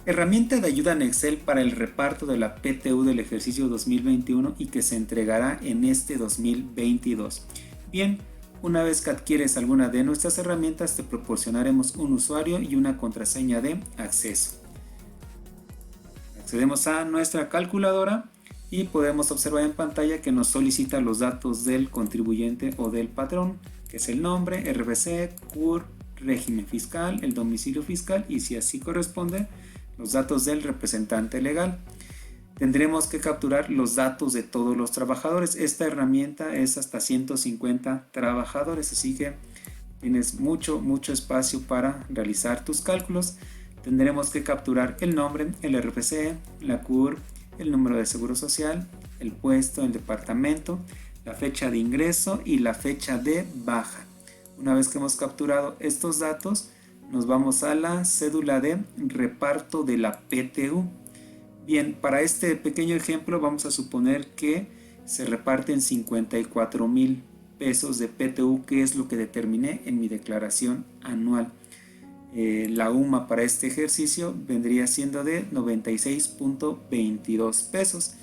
Herramienta de ayuda en Excel para el reparto de la PTU del ejercicio 2021 y que se entregará en este 2022. Bien, una vez que adquieres alguna de nuestras herramientas, te proporcionaremos un usuario y una contraseña de acceso. Accedemos a nuestra calculadora y podemos observar en pantalla que nos solicita los datos del contribuyente o del patrón, que es el nombre, RFC, CUR, régimen fiscal, el domicilio fiscal y, si así corresponde, los datos del representante legal. Tendremos que capturar los datos de todos los trabajadores. Esta herramienta es hasta 150 trabajadores, así que tienes mucho espacio para realizar tus cálculos. Tendremos que capturar el nombre, el RFC, la CUR, el número de seguro social, el puesto, el departamento, la fecha de ingreso y la fecha de baja. Una vez que hemos capturado estos datos, nos vamos a la cédula de reparto de la PTU. Bien, para este pequeño ejemplo vamos a suponer que se reparten 54,000 pesos de PTU, que es lo que determiné en mi declaración anual. La UMA para este ejercicio vendría siendo de 96.22 pesos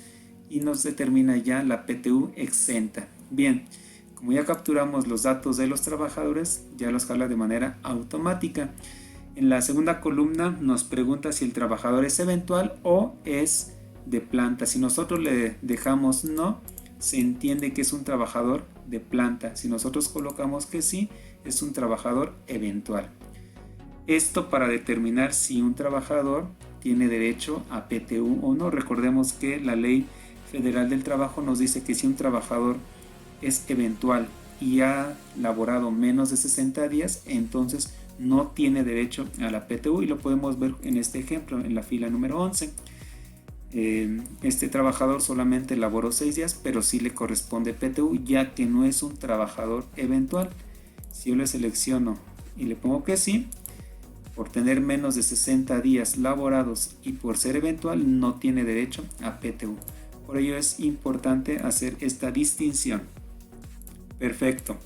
y nos determina ya la PTU exenta. Bien, como ya capturamos los datos de los trabajadores, ya los jala de manera automática. En la segunda columna nos pregunta si el trabajador es eventual o es de planta. Si nosotros le dejamos no, se entiende que es un trabajador de planta. Si nosotros colocamos que sí, es un trabajador eventual. Esto para determinar si un trabajador tiene derecho a PTU o no. Recordemos que la Ley Federal del Trabajo nos dice que si un trabajador es eventual y ha laborado menos de 60 días, entonces no tiene derecho a la PTU, y lo podemos ver en este ejemplo en la fila número 11. Este trabajador solamente laboró 6 días, pero sí le corresponde PTU, ya que no es un trabajador eventual. Si yo le selecciono y le pongo que sí, por tener menos de 60 días laborados y por ser eventual, no tiene derecho a PTU. Por ello es importante hacer esta distinción. Perfecto.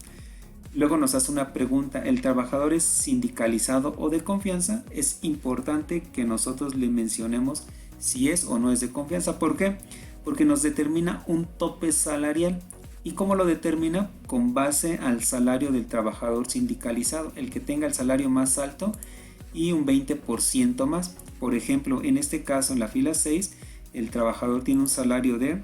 Luego nos hace una pregunta: ¿el trabajador es sindicalizado o de confianza? Es importante que nosotros le mencionemos si es o no es de confianza. ¿Por qué? Porque nos determina un tope salarial. ¿Y cómo lo determina? Con base al salario del trabajador sindicalizado, el que tenga el salario más alto y un 20% más. Por ejemplo, en este caso, en la fila 6, el trabajador tiene un salario de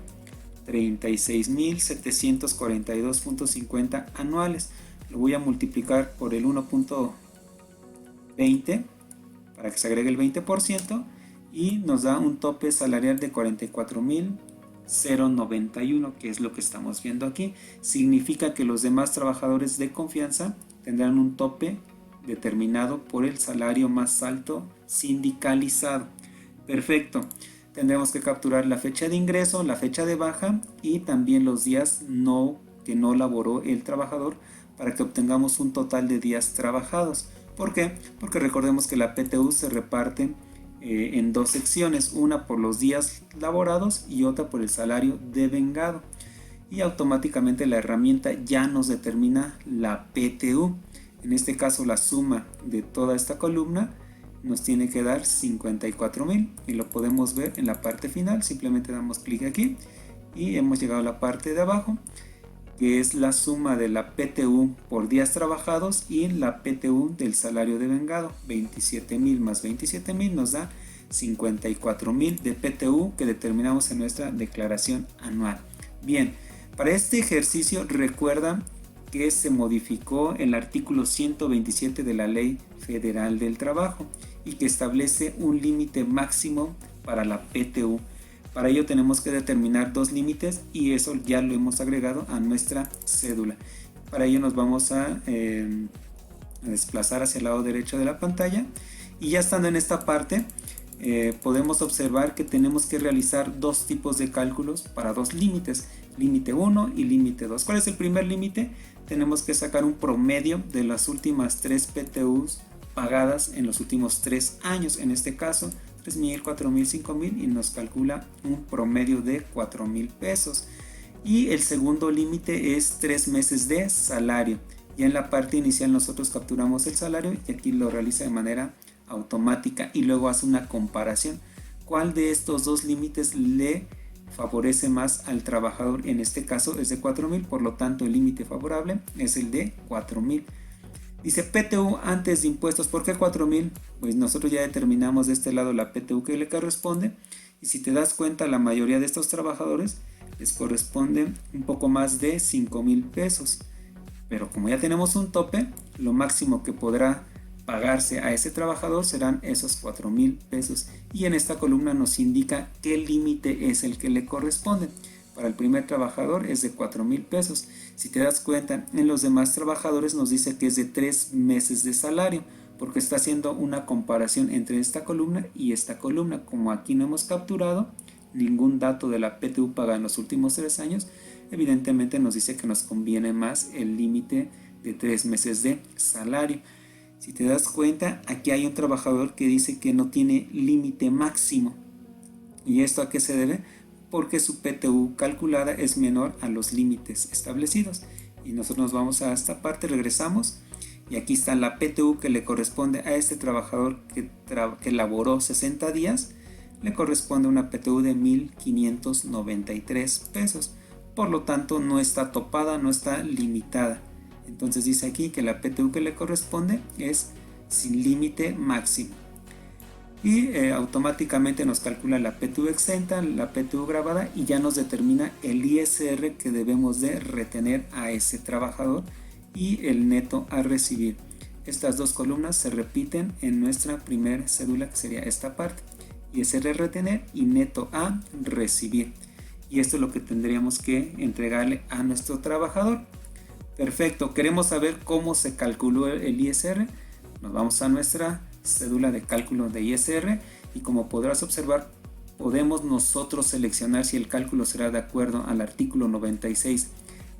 36,742.50 anuales. Lo voy a multiplicar por el 1.20 para que se agregue el 20% y nos da un tope salarial de 44,091, que es lo que estamos viendo aquí. Significa que los demás trabajadores de confianza tendrán un tope determinado por el salario más alto sindicalizado. Perfecto. Tendremos que capturar la fecha de ingreso, la fecha de baja y también los días que no laboró el trabajador, para que obtengamos un total de días trabajados. ¿Por qué? Porque recordemos que la PTU se reparte en dos secciones, una por los días laborados y otra por el salario devengado. Y automáticamente la herramienta ya nos determina la PTU. En este caso, la suma de toda esta columna nos tiene que dar 54,000 y lo podemos ver en la parte final. Simplemente damos clic aquí y hemos llegado a la parte de abajo, que es la suma de la PTU por días trabajados y la PTU del salario devengado. 27,000 más 27,000 nos da 54,000 de PTU que determinamos en nuestra declaración anual. Bien, para este ejercicio recuerda que se modificó el artículo 127 de la Ley Federal del Trabajo y que establece un límite máximo para la PTU. Para ello tenemos que determinar dos límites y eso ya lo hemos agregado a nuestra cédula. Para ello nos vamos a desplazar hacia el lado derecho de la pantalla y ya estando en esta parte podemos observar que tenemos que realizar dos tipos de cálculos para dos límites, límite 1 y límite 2. ¿Cuál es el primer límite? Tenemos que sacar un promedio de las últimas 3 PTUs pagadas en los últimos 3 años, en este caso 3,000, 4,000, 5,000, y nos calcula un promedio de 4,000 pesos. Y el segundo límite es 3 meses de salario. Ya en la parte inicial nosotros capturamos el salario y aquí lo realiza de manera automática y luego hace una comparación. ¿Cuál de estos dos límites le favorece más al trabajador? En este caso es de 4,000, por lo tanto el límite favorable es el de 4,000. Dice PTU antes de impuestos. ¿Por qué 4,000? Pues nosotros ya determinamos de este lado la PTU que le corresponde, y si te das cuenta, la mayoría de estos trabajadores les corresponde un poco más de 5,000 pesos. Pero como ya tenemos un tope, lo máximo que podrá pagarse a ese trabajador serán esos 4,000 pesos. Y en esta columna nos indica qué límite es el que le corresponde. Para el primer trabajador es de 4,000 pesos. Si te das cuenta, en los demás trabajadores nos dice que es de 3 meses de salario, porque está haciendo una comparación entre esta columna y esta columna. Como aquí no hemos capturado ningún dato de la PTU paga en los últimos 3 años, evidentemente nos dice que nos conviene más el límite de 3 meses de salario. Si te das cuenta, aquí hay un trabajador que dice que no tiene límite máximo. ¿Y esto a qué se debe? Porque su PTU calculada es menor a los límites establecidos. Y nosotros nos vamos a esta parte, regresamos, y aquí está la PTU que le corresponde a este trabajador que laboró 60 días. Le corresponde una PTU de 1,593 pesos. Por lo tanto, no está topada, no está limitada. Entonces dice aquí que la PTU que le corresponde es sin límite máximo. Y automáticamente nos calcula la PTU exenta, la PTU grabada, y ya nos determina el ISR que debemos de retener a ese trabajador y el neto a recibir. Estas dos columnas se repiten en nuestra primera cédula, que sería esta parte: ISR retener y neto a recibir. Y esto es lo que tendríamos que entregarle a nuestro trabajador. Perfecto, queremos saber cómo se calculó el ISR. Nos vamos a nuestra cédula de cálculo de ISR, y como podrás observar, podemos nosotros seleccionar si el cálculo será de acuerdo al artículo 96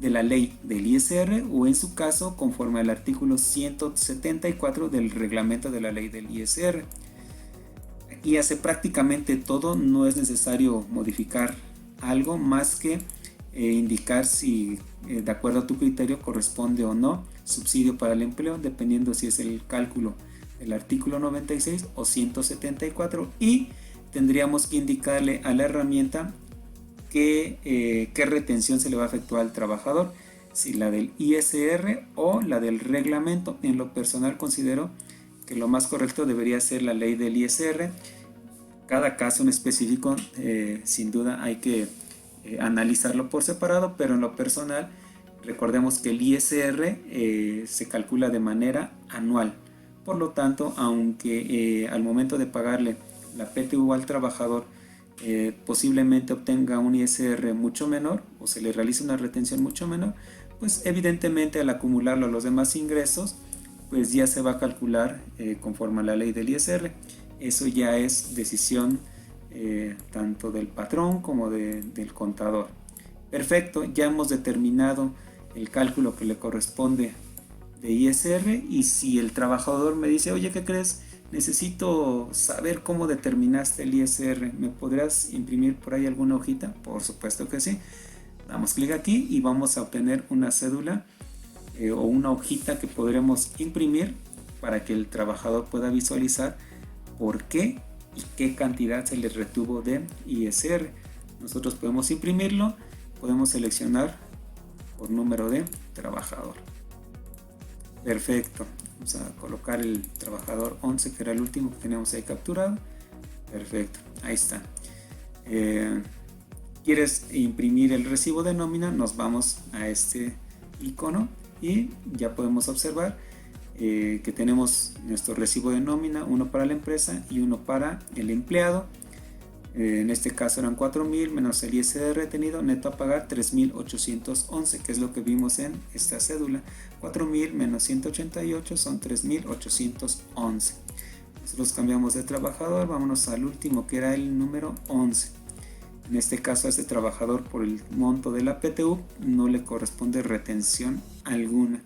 de la ley del ISR, o en su caso conforme al artículo 174 del reglamento de la ley del ISR. Aquí hace prácticamente todo, no es necesario modificar algo más que indicar si de acuerdo a tu criterio corresponde o no subsidio para el empleo, dependiendo si es el cálculo del artículo 96 o 174, y tendríamos que indicarle a la herramienta qué retención se le va a efectuar al trabajador, si la del ISR o la del reglamento. En lo personal considero que lo más correcto debería ser la ley del ISR. Cada caso en específico sin duda hay que analizarlo por separado, pero en lo personal recordemos que el ISR se calcula de manera anual. Por lo tanto, aunque al momento de pagarle la PTU al trabajador posiblemente obtenga un ISR mucho menor o se le realice una retención mucho menor, pues evidentemente al acumularlo a los demás ingresos, pues ya se va a calcular conforme a la ley del ISR. Eso ya es decisión tanto del patrón como del contador. Perfecto, ya hemos determinado el cálculo que le corresponde de ISR, y si el trabajador me dice, oye, ¿qué crees? Necesito saber cómo determinaste el ISR, ¿me podrás imprimir por ahí alguna hojita? Por supuesto que sí. Damos clic aquí y vamos a obtener una cédula o una hojita que podremos imprimir para que el trabajador pueda visualizar por qué y qué cantidad se le retuvo de ISR. Nosotros podemos imprimirlo, podemos seleccionar por número de trabajador. Perfecto, vamos a colocar el trabajador 11, que era el último que teníamos ahí capturado. Perfecto, ahí está. ¿Quieres imprimir el recibo de nómina? Nos vamos a este icono y ya podemos observar que tenemos nuestro recibo de nómina, uno para la empresa y uno para el empleado. En este caso eran 4,000 menos el ISR retenido, neto a pagar 3,811, que es lo que vimos en esta cédula. 4,000 menos 188 son 3,811. Nosotros cambiamos de trabajador, vámonos al último, que era el número 11. En este caso a este trabajador, por el monto de la PTU, no le corresponde retención alguna.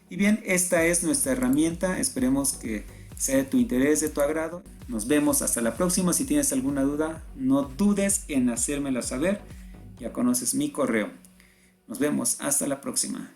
Y bien, esta es nuestra herramienta, esperemos que sea de tu interés, de tu agrado. Nos vemos hasta la próxima. Si tienes alguna duda, no dudes en hacérmela saber. Ya conoces mi correo. Nos vemos hasta la próxima.